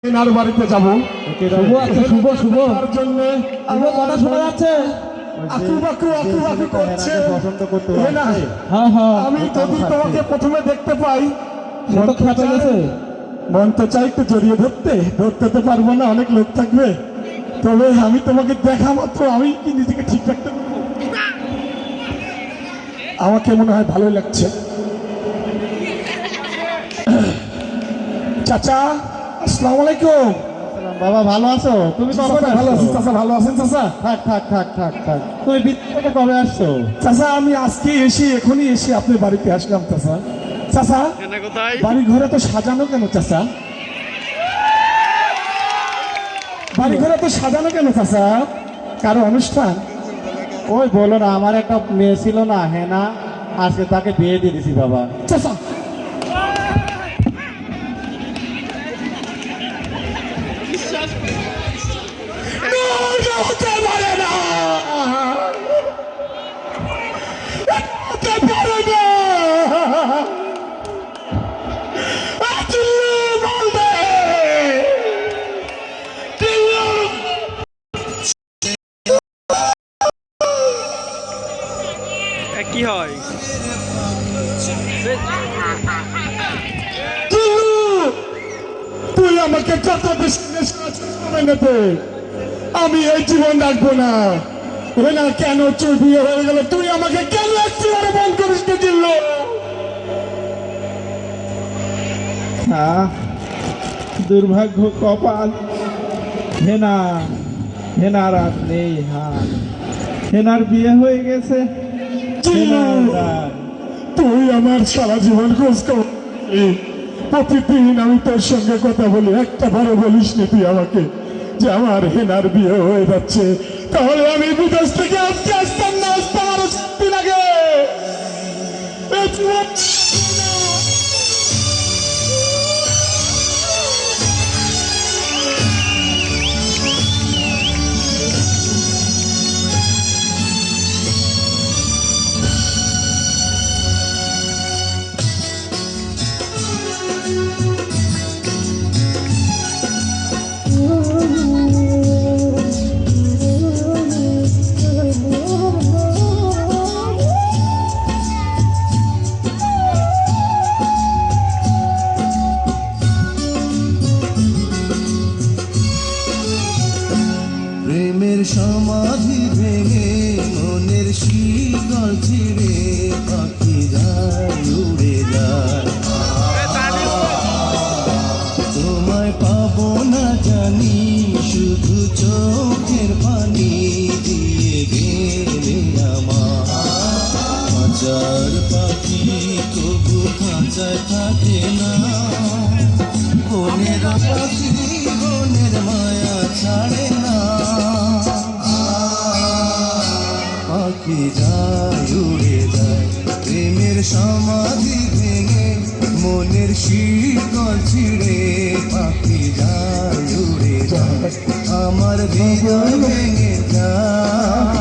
এনার বাড়িতে যাবো। শুভ শুভ তার জন্য আমার কথা শোনা যাচ্ছে। আকুবাকু করছে। পছন্দ করতে না, হ্যাঁ হ্যাঁ আমি যদি তোমাকে প্রথমে দেখতে পাই সে তো খেপে গেছে। মন তো চাই একটু জড়িয়ে ধরতে তো পারবো না, অনেক লোক থাকবে। তবে আমি তোমাকে দেখা মাত্র আমি কি নিজেকে ঠিক রাখতে পারবো? আমাকে মনে হয় ভালোই লাগছে। চাচা, আসসালামু আলাইকুম। বাবা ভালো আছো? তুমি কখন চাচা ভালো আছি। আসছো? চাচা ভালো আছেন? চাচা থাক থাক থাক থাক থাক তুমি বিদ্যুৎ থেকে কবে আসছো? চাচা আমি আজকে এখনই এসে আপনার বাড়িতে আসলাম। চাচা চাচা বাড়ি ঘরে তো সাজানো কেন? চাচা বাড়ি ঘরে তো সাজানো কেন চাচা? কারো অনুষ্ঠান? ওই বলো না, আমার একটা মেয়ে ছিল না, হেনা, আজকে তাকে বিয়ে দিয়ে দিছি বাবা। চাচা হতে পারে না, হতে পারে না। টিল্লু বলবে, টিল্লু কি হয়? তুই আমাকে কত বেশি নেতে আমি এই জীবন রাখবো না। না কেন চোর বিয়ে হয়ে গেল? তুই আমাকে কেন একটু বন্ধ করিস কে দিল? দুর্ভাগ্য কপাল। হেনা হেনার আর নেই হাত। হেনার বিয়ে হয়ে গেছে। তুই আমার সারা জীবন খোঁজ কর। প্রতিদিন আমি তোর সঙ্গে কথা বলি, একটা বারো বলিস নি তুই আমাকে যে আমার হেনার বিয়ে হয়ে যাচ্ছে। তাহলে আমি বিদেশ থেকে আজকে আসতাম না, আসতাম আরো 7 দিন আগে। প্রেমের সমাধি ভেঙে মনের শিকল ছিঁড়ে পাখি যায় উড়ে যায়। তোমায় পাবো না জানি, শুধু চোখের পানি দিয়ে গেলে আমার। হাজার পাখি তবু খাঁচায় থাকে না, বনের পাখি বনের মায়া ছাড়ে না। পাখি যায় উড়ে যায়, প্রেমের সমাধি ভেঙে মনের শিকল ছিঁড়ে পাখি যায় উড়ে যায়। আমার হৃদয় ভেঙে যায়।